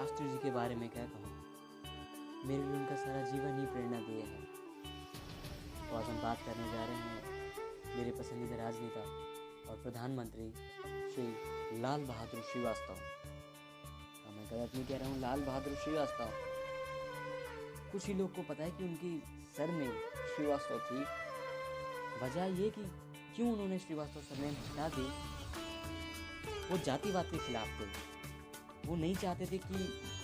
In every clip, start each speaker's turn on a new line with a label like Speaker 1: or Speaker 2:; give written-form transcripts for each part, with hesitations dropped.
Speaker 1: शास्त्री जी के बारे में क्या कहूँ। मेरे लिए उनका सारा जीवन ही प्रेरणादायी है। तो आज हम बात करने जा रहे हैं मेरे पसंदीदा राजनेता और प्रधानमंत्री श्री लाल बहादुर श्रीवास्तव। मैं गलत नहीं कह रहा हूँ, लाल बहादुर श्रीवास्तव। कुछ ही लोग को पता है कि उनकी सरनेम श्रीवास्तव थी। वजह ये कि क्यों उन्होंने श्रीवास्तव सरनेम हटा दी, वो जातिवाद के खिलाफ थे। वो नहीं चाहते थे कि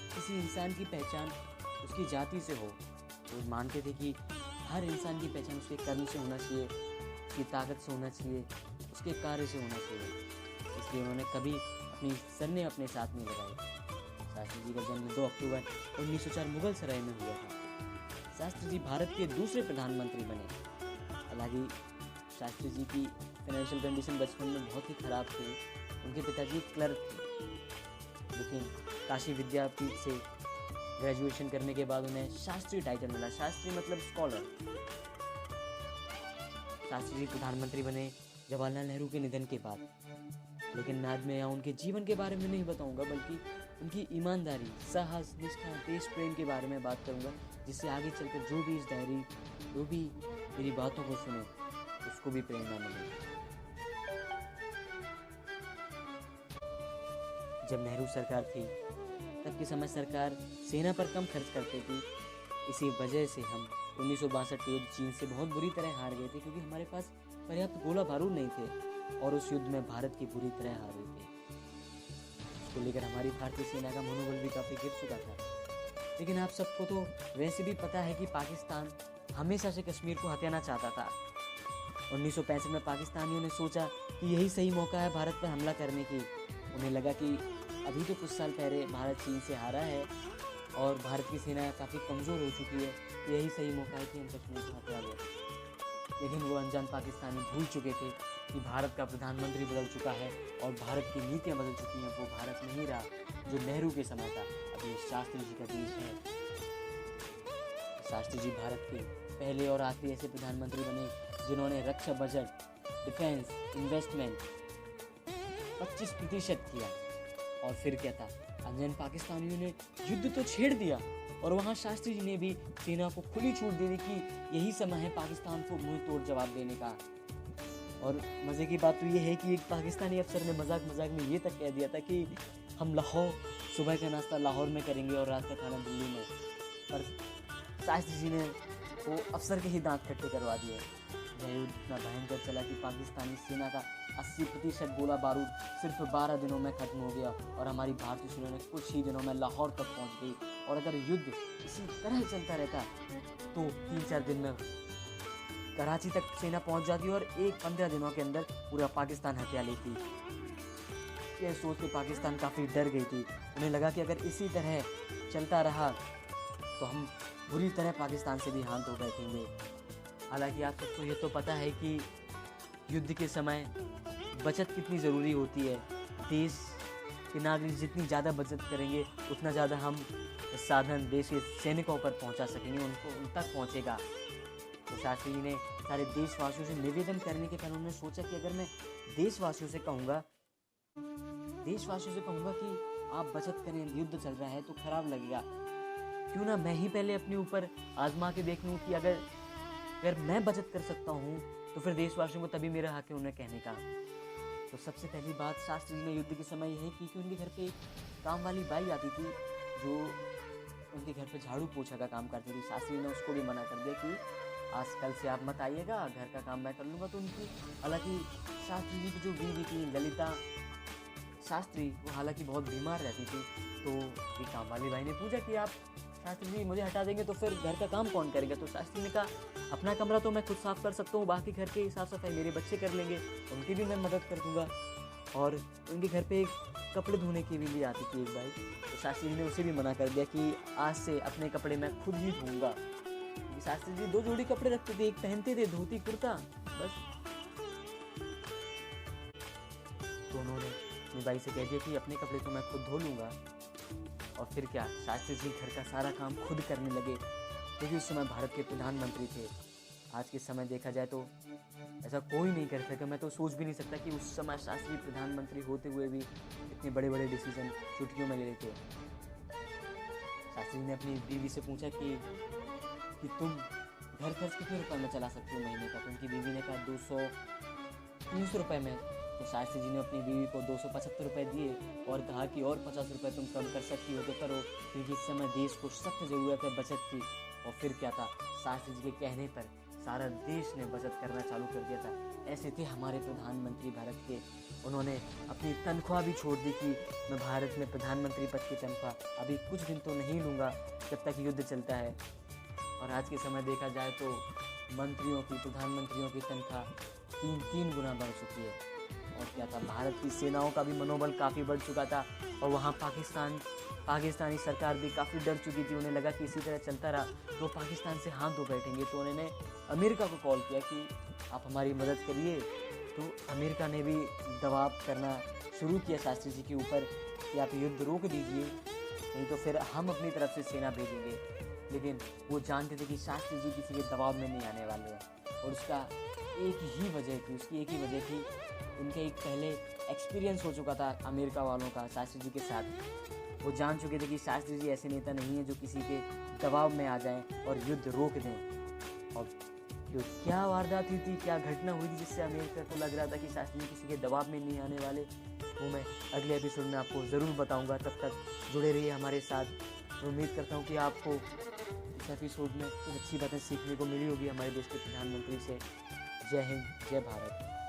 Speaker 1: किसी इंसान की पहचान उसकी जाति से हो। वो मानते थे कि हर इंसान की पहचान उसके कर्म से होना चाहिए, उसकी ताकत से होना चाहिए, उसके कार्य से होना चाहिए। इसलिए उन्होंने कभी अपनी सरनेम अपने साथ नहीं लगाई। शास्त्री जी का जन्म 2 अक्टूबर 1904 मुगल सराय में हुआ था। शास्त्री जी भारत के दूसरे प्रधानमंत्री बने। हालांकि शास्त्री जी की फाइनेंशियल कंडीशन बचपन में बहुत ही खराब थी। उनके पिताजी क्लर्क थे, लेकिन काशी विद्यापीठ से ग्रेजुएशन करने के बाद उन्हें शास्त्री टाइटल मिला। शास्त्री मतलब स्कॉलर। शास्त्री जी प्रधानमंत्री बने जवाहरलाल नेहरू के निधन के बाद। लेकिन आज मैं यहाँ उनके जीवन के बारे में नहीं बताऊंगा, बल्कि उनकी ईमानदारी, साहस, निष्ठा, देश प्रेम के बारे में बात करूंगा, जिससे आगे चलकर जो भी इस डायरी, जो भी मेरी बातों को सुने, उसको भी प्रेरणा मिले। जब नेहरू सरकार थी तब के समय सरकार सेना पर कम खर्च करती थी। इसी वजह से हम 1962 के युद्ध चीन से बहुत बुरी तरह हार गए थे, क्योंकि हमारे पास पर्याप्त गोला बारूद नहीं थे और उस युद्ध में भारत की बुरी तरह हार हुई थी। इसको लेकर हमारी भारतीय सेना का मनोबल भी काफी गिर चुका था। लेकिन आप सबको तो वैसे भी पता है कि पाकिस्तान हमेशा से कश्मीर को हथियाना चाहता था। 1965 में पाकिस्तानियों ने सोचा कि यही सही मौका है भारत पर हमला करने की। उन्हें लगा कि अभी तो कुछ साल पहले भारत चीन से हारा है और भारत की सेना काफ़ी कमज़ोर हो चुकी है, यही सही मौका है कि हम कश्मीर को हथिया लें। लेकिन वो अनजान पाकिस्तानी भूल चुके थे कि भारत का प्रधानमंत्री बदल चुका है और भारत की नीतियाँ बदल चुकी हैं। वो भारत नहीं रहा जो नेहरू के समय था। अब ये शास्त्री जी का देश है। शास्त्री जी भारत के पहले और आखिरी ऐसे प्रधानमंत्री बने जिन्होंने रक्षा बजट, डिफेंस, इन्वेस्टमेंट 25% किया। और फिर क्या था, अनजान पाकिस्तानियों ने युद्ध तो छेड़ दिया और वहां शास्त्री जी ने भी सेना को खुली छूट दे दी कि यही समय है पाकिस्तान को मुंह तोड़ जवाब देने का। और मजे की बात तो ये है कि एक पाकिस्तानी अफसर ने मजाक में ये तक कह दिया था कि हम लाहौर सुबह का नाश्ता लाहौर में करेंगे और रात का खाना दिल्ली में। पर शास्त्री जी ने वो अफसर के ही दांत खट्टे करवा दिए। यह युद्ध इतना भयंकर चला कि पाकिस्तानी सेना का 80% गोला बारूद सिर्फ 12 दिनों में खत्म हो गया और हमारी भारतीय सेना ने कुछ ही दिनों में लाहौर तक पहुंच गई। और अगर युद्ध इसी तरह चलता रहता तो 3-4 दिन में कराची तक सेना पहुंच जाती और 15 दिनों के अंदर पूरा पाकिस्तान हथिया लेती। यह सोच के पाकिस्तान काफ़ी डर गई थी। उन्हें लगा कि अगर इसी तरह चलता रहा तो हम बुरी तरह पाकिस्तान से भी हाथ धो बैठेंगे। हालांकि आप सबको ये तो पता है कि युद्ध के समय बचत कितनी ज़रूरी होती है। देश के नागरिक जितनी ज़्यादा बचत करेंगे उतना ज़्यादा हम साधन देश के सैनिकों पर पहुंचा सकेंगे, उनको उन तक पहुंचेगा। तो शास्त्री जी ने सारे देशवासियों से निवेदन करने के पहले उन्होंने सोचा कि अगर मैं देशवासियों से कहूँगा कि आप बचत करें, युद्ध चल रहा है तो खराब लगेगा, क्यों ना मैं ही पहले अपने ऊपर आजमा के देख लूँ कि अगर मैं बचत कर सकता हूँ तो फिर देशवासियों को तभी मेरा हक है उन्हें कहने का। तो सबसे पहली बात शास्त्री जी ने युद्ध के समय यह की कि उनके घर पे एक काम वाली बाई आती थी जो उनके घर पे झाड़ू पोछा का काम करती थी। शास्त्री जी ने उसको भी मना कर दिया कि आज कल से आप मत आइएगा, घर का काम मैं कर लूँगा। तो उनकी हालांकि शास्त्री जी की जो बीवी थी ललिता शास्त्री, वो हालांकि बहुत बीमार रहती थी। तो ये काम वाली बाई ने पूछा कि आप शास्त्री जी मुझे हटा देंगे तो फिर घर का काम कौन करेगा। तो शास्त्री ने कहा अपना कमरा तो मैं खुद साफ कर सकता हूँ, बाकी घर की साफ सफाई मेरे बच्चे कर लेंगे, उनकी भी मैं मदद कर दूंगा। और उनके घर पे एक कपड़े धोने की भी आती थी एक बाई। तो शास्त्री जी ने उसे भी मना कर दिया कि आज से अपने कपड़े मैं खुद ही धोऊंगा। शास्त्री जी 2 जोड़ी कपड़े रखते थे, एक पहनते थे धोती कुर्ता बस। तो उन्होंने अपनी बाई से कह दिया कि अपने कपड़े तो मैं खुद धो लूँगा। और फिर क्या, शास्त्री जी घर का सारा काम खुद करने लगे, क्योंकि उस समय भारत के प्रधानमंत्री थे। आज के समय देखा जाए तो ऐसा कोई नहीं कर सका। मैं तो सोच भी नहीं सकता कि उस समय शास्त्री प्रधानमंत्री होते हुए भी इतने बड़े बड़े डिसीजन चुटकियों में ले लेते। शास्त्री जी ने अपनी बीवी से पूछा कि तुम घर खर्च कितने रुपए में चला सकती हो महीने का। तो उनकी बीवी ने कहा 200-300 रुपये में। तो शास्त्री जी ने अपनी बीवी को 275 रुपये दिए और कहा कि और 50 रुपये तुम कम कर सकती हो तो करो, क्योंकि इस समय देश को सख्त ज़रूरत है बचत की। और फिर क्या था, शास्त्री जी के कहने पर सारा देश ने बचत करना चालू कर दिया था। ऐसे थे हमारे प्रधानमंत्री भारत के, उन्होंने अपनी तनख्वाह भी छोड़ दी कि मैं भारत में प्रधानमंत्री पद की तनख्वाह अभी कुछ दिन तो नहीं लूँगा जब तक युद्ध चलता है। और आज के समय देखा जाए तो मंत्रियों की, प्रधानमंत्रियों की तनख्वाह 3 गुना बढ़ चुकी है। और क्या था, भारत की सेनाओं का भी मनोबल काफ़ी बढ़ चुका था और वहाँ पाकिस्तानी सरकार भी काफ़ी डर चुकी थी। उन्हें लगा कि इसी तरह चलता रहा तो पाकिस्तान से हाथ धो बैठेंगे। तो उन्होंने अमेरिका को कॉल किया कि आप हमारी मदद करिए। तो अमेरिका ने भी दबाव करना शुरू किया शास्त्री जी के ऊपर कि आप युद्ध रोक दीजिए, नहीं तो फिर हम अपनी तरफ से सेना भेजेंगे। लेकिन वो जानते थे कि शास्त्री जी किसी के दबाव में नहीं आने वाले हैं। और उसकी एक ही वजह थी, उनके एक पहले एक्सपीरियंस हो चुका था अमेरिका वालों का शास्त्री जी के साथ। वो जान चुके थे कि शास्त्री जी ऐसे नेता नहीं हैं जो किसी के दबाव में आ जाएं और युद्ध रोक दें। और जो क्या वारदात हुई थी, क्या घटना हुई थी जिससे अमेरिका को लग रहा था कि शास्त्री जी किसी के दबाव में नहीं आने वाले, वो मैं अगले एपिसोड में आपको ज़रूर बताऊंगा। तब तक जुड़े रहिए हमारे साथ। उम्मीद करता हूँ कि आपको इस एपिसोड में कुछ अच्छी बातें सीखने को मिली होगी हमारे देश के प्रधानमंत्री से। जय हिंद, जय भारत।